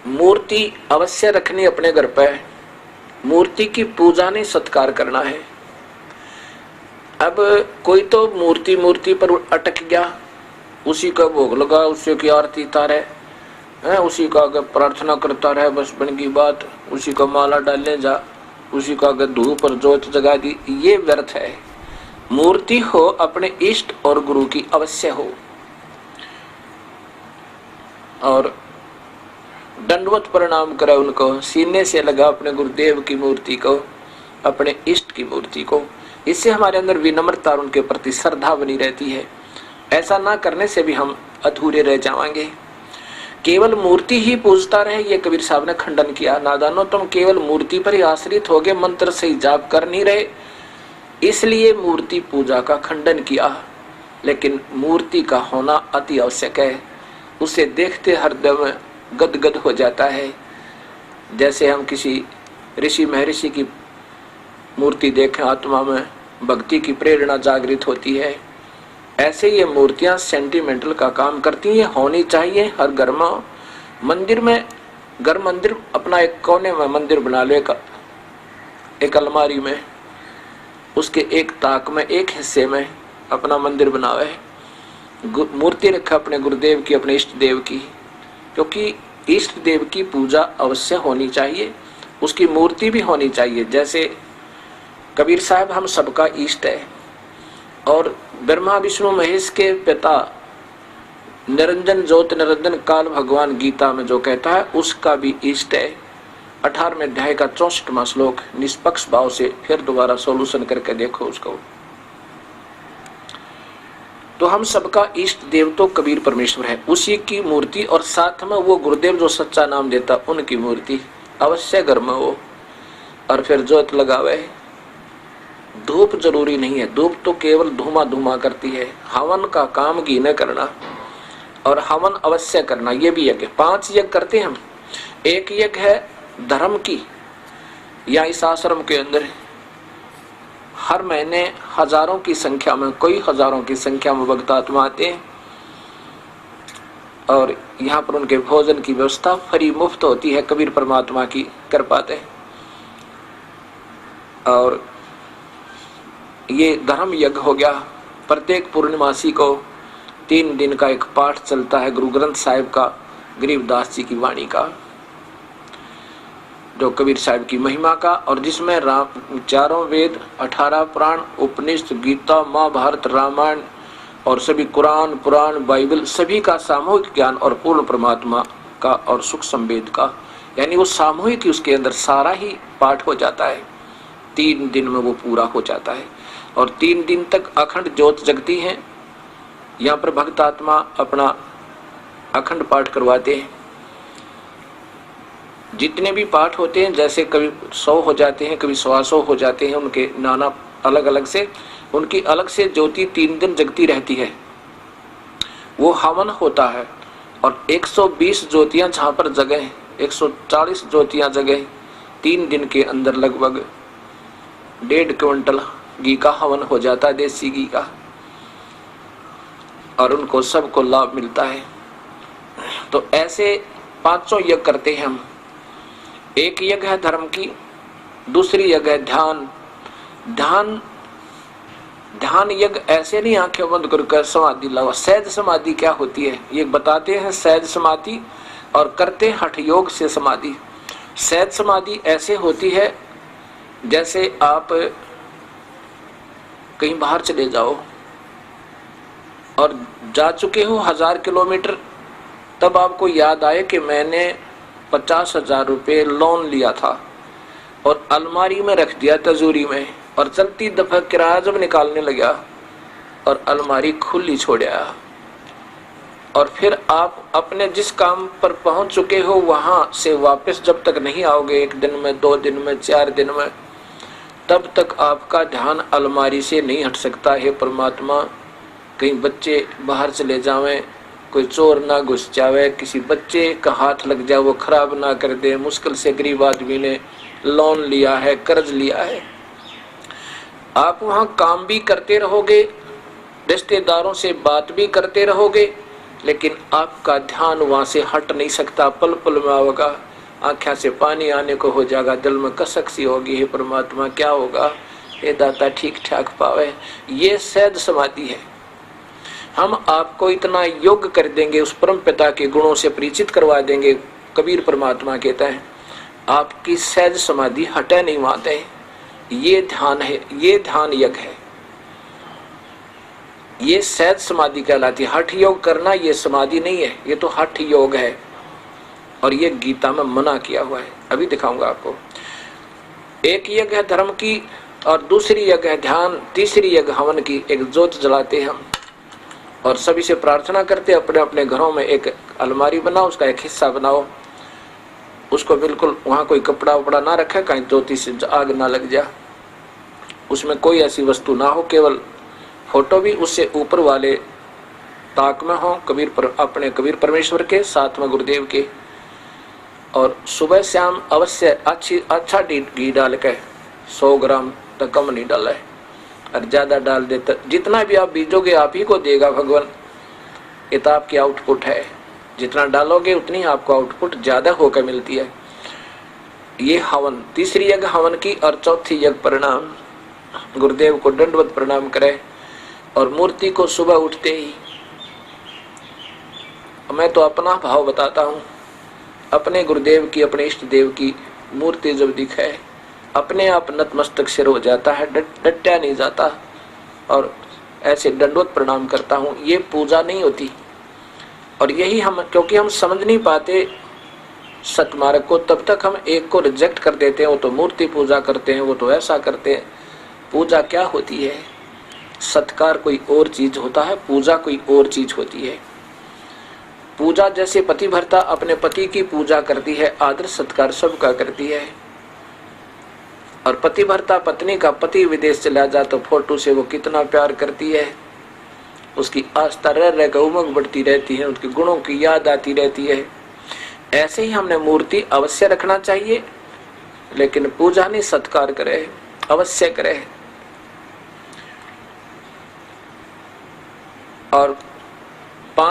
मूर्ति अवश्य रखनी अपने घर पे, मूर्ति की पूजा नहीं सत्कार करना है। अब कोई तो मूर्ति पर अटक गया, उसी का भोग लगा, उसी की आरती तारे है, उसी का आगे प्रार्थना करता रहे, बस बन की बात, उसी का माला डालने जा, उसी का आगे धूप और ज्योत जगा दी, ये व्यर्थ है। मूर्ति हो अपने इष्ट और गुरु की अवश्य हो, और दंडवत प्रणाम करे उनको, सीने से लगा अपने गुरुदेव की मूर्ति को, अपने इष्ट की मूर्ति को। इससे हमारे अंदर विनम्रता और उनके प्रति श्रद्धा बनी रहती है। ऐसा ना करने से भी हम अधूरे रह जाएंगे। केवल मूर्ति ही पूजता रहे, ये कबीर साहब ने खंडन किया। नादानो, तुम केवल मूर्ति पर ही आश्रित हो गए, मंत्र से ही जाप कर नहीं रहे, इसलिए मूर्ति पूजा का खंडन किया। लेकिन मूर्ति का होना अति आवश्यक है, उसे देखते हरदम गदगद हो जाता है। जैसे हम किसी ऋषि महर्षि की मूर्ति देखें, आत्मा में भक्ति की प्रेरणा जागृत होती है। ऐसे ये मूर्तियां सेंटिमेंटल का काम करती हैं, होनी चाहिए हर घर में। मंदिर में, घर मंदिर अपना एक कोने में मंदिर बना लो, एक अलमारी में, उसके एक ताक में, एक हिस्से में अपना मंदिर बनावे, मूर्ति रखा अपने गुरुदेव की, अपने इष्ट देव की, क्योंकि इष्ट देव की पूजा अवश्य होनी चाहिए, उसकी मूर्ति भी होनी चाहिए। जैसे कबीर साहब हम सबका इष्ट है, और ब्रह्मा विष्णु महेश के पिता निरंजन ज्योत निरंजन काल भगवान गीता में जो कहता है उसका भी इष्ट है। 18वें अध्याय का 64वां श्लोक, निष्पक्ष भाव से फिर दोबारा सॉल्यूशन करके देखो उसको। तो हम सबका इष्ट देव तो कबीर परमेश्वर है, उसी की मूर्ति, और साथ में वो गुरुदेव जो सच्चा नाम देता उनकी मूर्ति अवश्य घर में हो, और फिर ज्योत लगावे। धूप जरूरी नहीं है, धूप तो केवल धुआं धुआं करती है। हवन का काम घी न करना, और हवन अवश्य करना। ये भी यज्ञ, 5 यज्ञ करते हैं हम। एक यज्ञ है धर्म की, या इस आश्रम के अंदर हर महीने हजारों की संख्या में, कई हजारों की संख्या में भक्त आत्मा आते हैं, और यहाँ पर उनके भोजन की व्यवस्था फ्री मुफ्त होती है, कबीर परमात्मा की कर पाते हैं। और ये धर्म यज्ञ हो गया। प्रत्येक पूर्णिमासी को 3 दिन का एक पाठ चलता है गुरु ग्रंथ साहिब का, गरीबदास जी की वाणी का, जो कबीर साहिब की महिमा का, और जिसमें 4 वेद, 18 पुराण, उपनिषद, गीता, महाभारत, रामायण और सभी कुरान, पुराण, बाइबल, सभी का सामूहिक ज्ञान और पूर्ण परमात्मा का और सुख संवेद का, यानी वो सामूहिक ही उसके अंदर सारा ही पाठ हो जाता है। 3 दिन में वो पूरा हो जाता है, और 3 दिन तक अखंड ज्योत जगती है। यहाँ पर भक्त आत्मा अपना अखंड पाठ करवाते हैं। जितने भी पाठ होते हैं, जैसे कभी 100 हो जाते हैं, कभी 125 हो जाते हैं, उनके नाना अलग अलग से, उनकी अलग से ज्योति 3 दिन जगती रहती है। वो हवन होता है, और 120 ज्योतियां जहाँ पर जगह, 140 ज्योतियां जगह 3 दिन के अंदर लगभग 1.5 क्विंटल घी का हवन हो जाता है, देसी घी का, और उनको सबको लाभ मिलता है। तो ऐसे 500 यज्ञ करते हैं हम। एक यज्ञ है धर्म की, दूसरी यज्ञ है ध्यान। ध्यान यज्ञ ऐसे नहीं आंखें बंद करके समाधि लाओ। सहज समाधि क्या होती है ये बताते हैं। सहज समाधि और करते हठ योग से समाधि। सहज समाधि ऐसे होती है जैसे आप कहीं बाहर चले जाओ और जा चुके हो 1000 किलोमीटर, तब आपको याद आए कि मैंने 50,000 रुपये लोन लिया था और अलमारी में रख दिया तिजोरी में, और चलती दफा किराया जब निकालने लगा और अलमारी खुली छोड़ा, और फिर आप अपने जिस काम पर पहुंच चुके हो वहां से वापस जब तक नहीं आओगे, 1 दिन में, 2 दिन में, 4 दिन में, तब तक आपका ध्यान अलमारी से नहीं हट सकता है। परमात्मा, कहीं बच्चे बाहर चले जावें, कोई चोर ना घुस जावे, किसी बच्चे का हाथ लग जाए वो खराब ना कर दे, मुश्किल से गरीब आदमी ने लोन लिया है, कर्ज लिया है, आप वहां काम भी करते रहोगे, रिश्तेदारों से बात भी करते रहोगे, लेकिन आपका ध्यान वहां से हट नहीं सकता, पल पल में होगा, आँखों से पानी आने को हो जाएगा, दिल में कसक सी होगी, हे परमात्मा क्या होगा, हे दाता ठीक ठाक पावे। ये सहज समाधि है। हम आपको इतना योग्य कर देंगे, उस परम पिता के गुणों से परिचित करवा देंगे। कबीर परमात्मा कहता है आपकी सहज समाधि हटे नहीं माते। ये ध्यान है, ये ध्यान यज्ञ है, ये सहज समाधि कहलाती है। हठ योग करना ये समाधि नहीं है, ये तो हठ योग है, और ये गीता में मना किया हुआ है। अभी दिखाऊंगा आपको। एक यज्ञ है धर्म की, और दूसरी यज्ञ है ध्यान, तीसरी यज्ञ हवन की। एक ज्योत जलाते हम और सभी से प्रार्थना करते, अपने अपने घरों में एक अलमारी बनाओ, उसका एक हिस्सा बनाओ, उसको बिल्कुल वहाँ कोई कपड़ा वपड़ा ना रखे, कहीं ज्योति से आग ना लग जा, उसमें कोई ऐसी वस्तु ना हो, केवल फोटो भी उससे ऊपर वाले ताक में हो, अपने कबीर परमेश्वर के, साथ में गुरुदेव के। और सुबह शाम अवश्य अच्छा घी डाल के, 100 ग्राम तक कम नहीं डाला है, और ज्यादा डाल देता, जितना भी आप बीजोगे आप ही को देगा भगवान। ये तो आपकी आउटपुट है, जितना डालोगे उतनी आपको आउटपुट ज्यादा होकर मिलती है। ये हवन, तीसरी यज्ञ हवन की, और चौथी यज्ञ प्रणाम। गुरुदेव को दंडवत प्रणाम करें, और मूर्ति को सुबह उठते ही, मैं तो अपना भाव बताता हूँ, अपने गुरुदेव की, अपने इष्ट देव की मूर्ति जब दिखे, अपने आप नतमस्तक सिर हो जाता है, डटा नहीं जाता, और ऐसे दंडवत प्रणाम करता हूँ। ये पूजा नहीं होती। और यही हम, क्योंकि हम समझ नहीं पाते सतमार्ग को, तब तक हम एक को रिजेक्ट कर देते हैं। वो तो मूर्ति पूजा करते हैं, वो तो ऐसा करते हैं। पूजा क्या होती है? सत्कार कोई और चीज होता है, पूजा कोई और चीज होती है। पूजा जैसे पतिव्रता अपने पति की पूजा करती है, आदर सत्कार सबका करती है। और पतिव्रता पत्नी का पति विदेश चला जा तो फोटो से वो कितना प्यार करती है, उसकी आस्था रह रहकर उमंग बढ़ती रहती है, उसके गुणों की याद आती रहती है। ऐसे ही हमने मूर्ति अवश्य रखना चाहिए, लेकिन पूजा नहीं, सत्कार करे, अवश्य करे। और